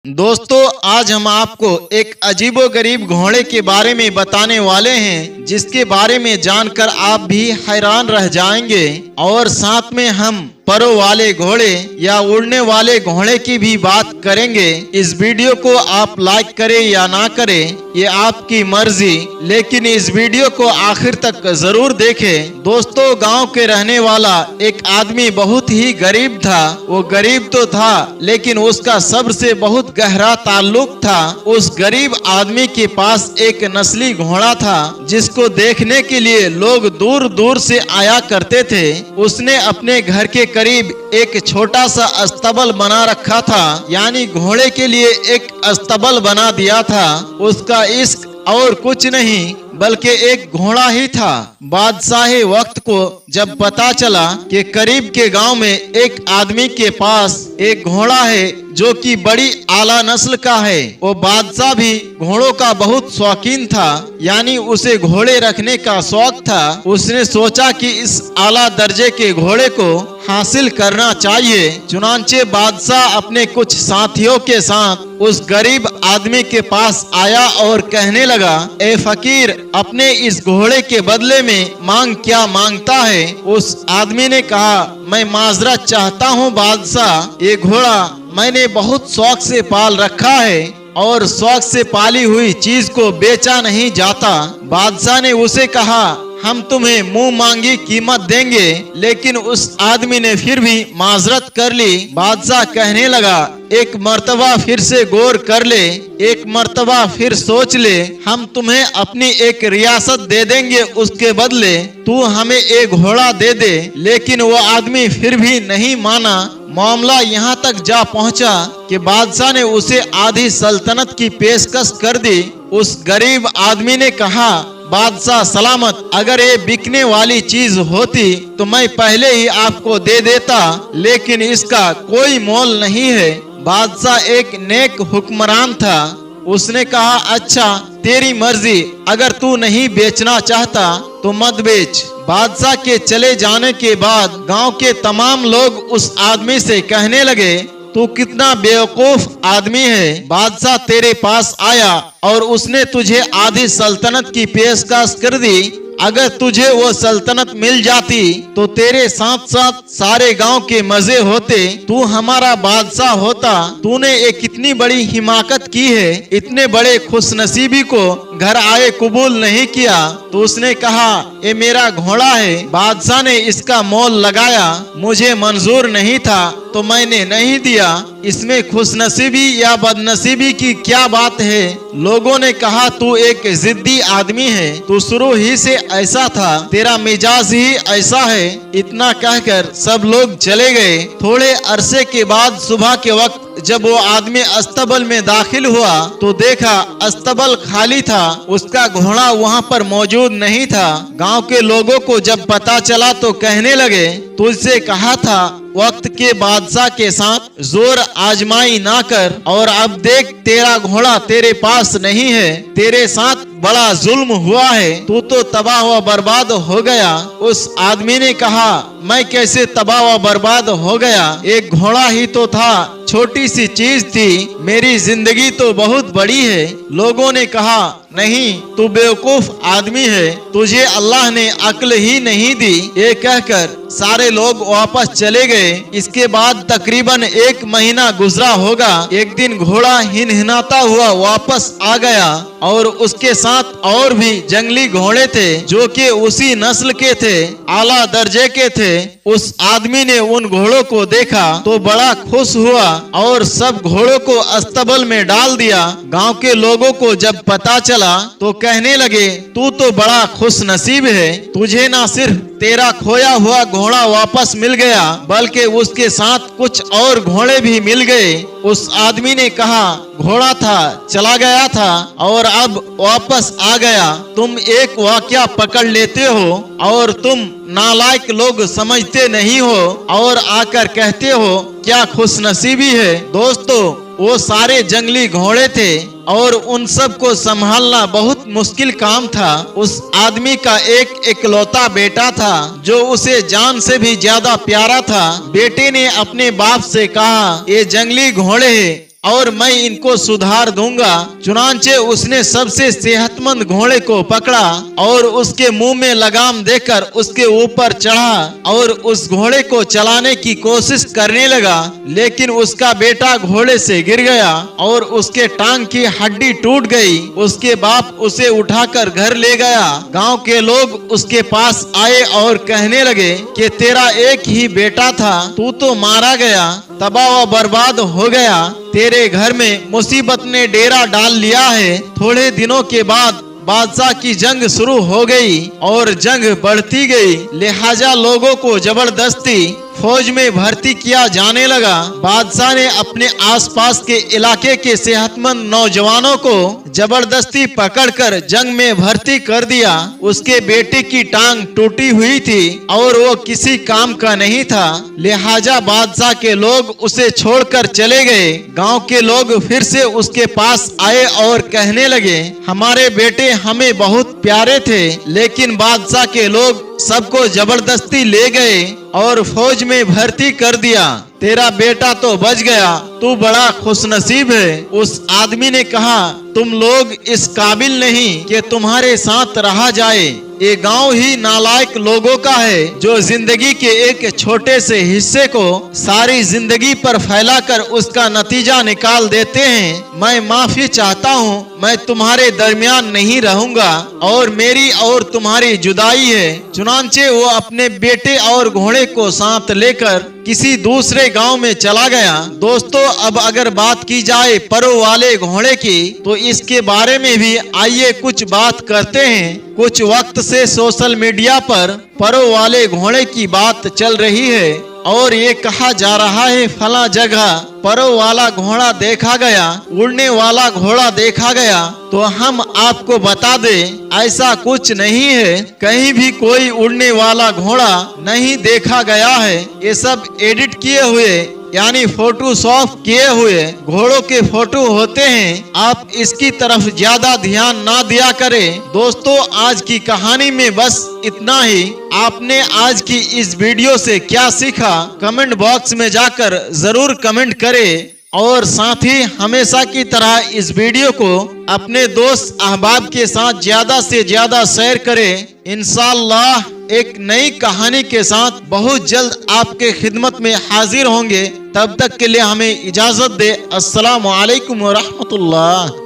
दोस्तों, आज हम आपको एक अजीबोगरीब घोड़े के बारे में बताने वाले हैं, जिसके बारे में जानकर आप भी हैरान रह जाएंगे। और साथ में हम परों वाले घोड़े या उड़ने वाले घोड़े की भी बात करेंगे। इस वीडियो को आप लाइक करें या ना करें, ये आपकी मर्जी, लेकिन इस वीडियो को आखिर तक जरूर देखें। दोस्तों, गांव के रहने वाला एक आदमी बहुत ही गरीब था। वो गरीब तो था, लेकिन उसका सबसे बहुत गहरा ताल्लुक था। उस गरीब आदमी के पास एक नस्ली घोड़ा था, जिसको देखने के लिए लोग दूर दूर से आया करते थे। उसने अपने घर के करीब एक छोटा सा अस्तबल बना रखा था, यानी घोड़े के लिए एक अस्तबल बना दिया था। उसका इश्क और कुछ नहीं बल्कि एक घोड़ा ही था। बादशाह वक्त को जब पता चला कि करीब के गांव में एक आदमी के पास एक घोड़ा है जो कि बड़ी आला नस्ल का है, वो बादशाह भी घोड़ों का बहुत शौकीन था, यानी उसे घोड़े रखने का शौक था। उसने सोचा कि इस आला दर्जे के घोड़े को हासिल करना चाहिए। चुनांचे बादशाह अपने कुछ साथियों के साथ उस गरीब आदमी के पास आया और कहने लगा, ए फकीर, अपने इस घोड़े के बदले में मांग क्या मांगता है? उस आदमी ने कहा, मैं माजरत चाहता हूँ बादशाह, ये घोड़ा मैंने बहुत शौक से पाल रखा है और शौक से पाली हुई चीज को बेचा नहीं जाता। बादशाह ने उसे कहा, हम तुम्हें मुंह मांगी कीमत देंगे। लेकिन उस आदमी ने फिर भी माजरत कर ली। बादशाह कहने लगा, एक मर्तबा फिर से गौर कर ले, एक मर्तबा फिर सोच ले, हम तुम्हें अपनी एक रियासत दे देंगे, उसके बदले तू हमें एक घोड़ा दे दे। लेकिन वो आदमी फिर भी नहीं माना। मामला यहाँ तक जा पहुँचा कि बादशाह ने उसे आधी सल्तनत की पेशकश कर दी। उस गरीब आदमी ने कहा, बादशाह सलामत, अगर ये बिकने वाली चीज होती तो मैं पहले ही आपको दे देता, लेकिन इसका कोई मोल नहीं है। बादशाह एक नेक हुक्मरान था। उसने कहा, अच्छा तेरी मर्जी, अगर तू नहीं बेचना चाहता तो मत बेच। बादशाह के चले जाने के बाद गांव के तमाम लोग उस आदमी से कहने लगे, तू कितना बेवकूफ आदमी है। बादशाह तेरे पास आया और उसने तुझे आधी सल्तनत की पेशकश कर दी। अगर तुझे वो सल्तनत मिल जाती तो तेरे साथ साथ सारे गांव के मजे होते, तू हमारा बादशाह होता। तूने एक कितनी बड़ी हिमाकत की है, इतने बड़े खुशनसीबी को घर आए कबूल नहीं किया। तो उसने कहा, ये मेरा घोड़ा है, बादशाह ने इसका मोल लगाया, मुझे मंजूर नहीं था तो मैंने नहीं दिया। इसमें खुशनसीबी या बदनसीबी की क्या बात है? लोगों ने कहा, तू एक जिद्दी आदमी है, तू शुरू ही से ऐसा था, तेरा मिजाज ही ऐसा है। इतना कहकर सब लोग चले गए। थोड़े अरसे के बाद सुबह के वक्त जब वो आदमी अस्तबल में दाखिल हुआ तो देखा अस्तबल खाली था, उसका घोड़ा वहाँ पर मौजूद नहीं था। गांव के लोगों को जब पता चला तो कहने लगे, तुझसे कहा था वक्त के बादशाह के साथ जोर आजमाई ना कर, और अब देख तेरा घोड़ा तेरे पास नहीं है, तेरे साथ बड़ा जुल्म हुआ है, तू तो तबाह व बर्बाद हो गया। उस आदमी ने कहा, मैं कैसे तबाह व बर्बाद हो गया? एक घोड़ा ही तो था, छोटी सी चीज थी, मेरी जिंदगी तो बहुत बड़ी है। लोगों ने कहा, नहीं, तू बेवकूफ आदमी है, तुझे अल्लाह ने अक्ल ही नहीं दी। ये कहकर सारे लोग वापस चले गए। इसके बाद तकरीबन 1 महीना गुजरा होगा। एक दिन घोड़ा हिनहिनाता हुआ वापस आ गया और उसके साथ और भी जंगली घोड़े थे जो कि उसी नस्ल के थे, आला दर्जे के थे। उस आदमी ने उन घोड़ों को देखा तो बड़ा खुश हुआ और सब घोड़ों को अस्तबल में डाल दिया। गांव के लोगों को जब पता चला तो कहने लगे, तू तो बड़ा खुश नसीब है, तुझे ना सिर्फ तेरा खोया हुआ घोड़ा वापस मिल गया बल्कि उसके साथ कुछ और घोड़े भी मिल गए। उस आदमी ने कहा, घोड़ा था, चला गया था और अब वापस आ गया। तुम एक वाकया पकड़ लेते हो और तुम नालायक लोग समझते नहीं हो और आकर कहते हो क्या खुशनसीबी है। दोस्तों, वो सारे जंगली घोड़े थे और उन सब को संभालना बहुत मुश्किल काम था। उस आदमी का एक इकलौता बेटा था जो उसे जान से भी ज्यादा प्यारा था। बेटे ने अपने बाप से कहा, ये जंगली घोड़े हैं, और मैं इनको सुधार दूंगा। चुनांचे उसने सबसे सेहतमंद घोड़े को पकड़ा और उसके मुंह में लगाम देकर उसके ऊपर चढ़ा और उस घोड़े को चलाने की कोशिश करने लगा, लेकिन उसका बेटा घोड़े से गिर गया और उसके टांग की हड्डी टूट गई। उसके बाप उसे उठाकर घर ले गया। गांव के लोग उसके पास आए और कहने लगे कि तेरा एक ही बेटा था, तू तो मारा गया, तबाह व बर्बाद हो गया। तेरे घर में मुसीबत ने डेरा डाल लिया है। थोड़े दिनों के बाद बादशाह की जंग शुरू हो गई और जंग बढ़ती गई, लिहाजा लोगों को जबरदस्ती फौज में भर्ती किया जाने लगा। बादशाह ने अपने आसपास के इलाके के सेहतमंद नौजवानों को जबरदस्ती पकड़कर जंग में भर्ती कर दिया। उसके बेटे की टांग टूटी हुई थी और वो किसी काम का नहीं था, लिहाजा बादशाह के लोग उसे छोड़कर चले गए। गांव के लोग फिर से उसके पास आए और कहने लगे, हमारे बेटे हमें बहुत प्यारे थे, लेकिन बादशाह के लोग सबको जबरदस्ती ले गए और फौज में भर्ती कर दिया। तेरा बेटा तो बच गया, तू बड़ा खुशनसीब है। उस आदमी ने कहा, तुम लोग इस काबिल नहीं कि तुम्हारे साथ रहा जाए। ये गांव ही नालायक लोगों का है जो जिंदगी के एक छोटे से हिस्से को सारी जिंदगी पर फैलाकर उसका नतीजा निकाल देते हैं। मैं माफी चाहता हूँ, मैं तुम्हारे दरमियान नहीं रहूंगा और मेरी और तुम्हारी जुदाई है। चुनांचे वो अपने बेटे और घोड़े को साथ लेकर किसी दूसरे गांव में चला गया। दोस्तों, अब अगर बात की जाए परो वाले घोड़े की, तो इसके बारे में भी आइए कुछ बात करते हैं। कुछ वक्त से सोशल मीडिया पर परो वाले घोड़े की बात चल रही है और ये कहा जा रहा है फला जगह परो वाला घोड़ा देखा गया, उड़ने वाला घोड़ा देखा गया। तो हम आपको बता दें, ऐसा कुछ नहीं है, कहीं भी कोई उड़ने वाला घोड़ा नहीं देखा गया है। ये सब एडिट किए हुए यानी फोटोशॉप किए हुए घोड़ों के फोटो होते हैं। आप इसकी तरफ ज्यादा ध्यान ना दिया करें। दोस्तों, आज की कहानी में बस इतना ही। आपने आज की इस वीडियो से क्या सीखा, कमेंट बॉक्स में जाकर जरूर कमेंट करें और साथ ही हमेशा की तरह इस वीडियो को अपने दोस्त अहबाब के साथ ज्यादा से ज्यादा शेयर करें। इंशाअल्लाह एक नई कहानी के साथ बहुत जल्द आपके खिदमत में हाजिर होंगे। तब तक के लिए हमें इजाजत दे। अस्सलामु अलैकुम व रहमतुल्लाह।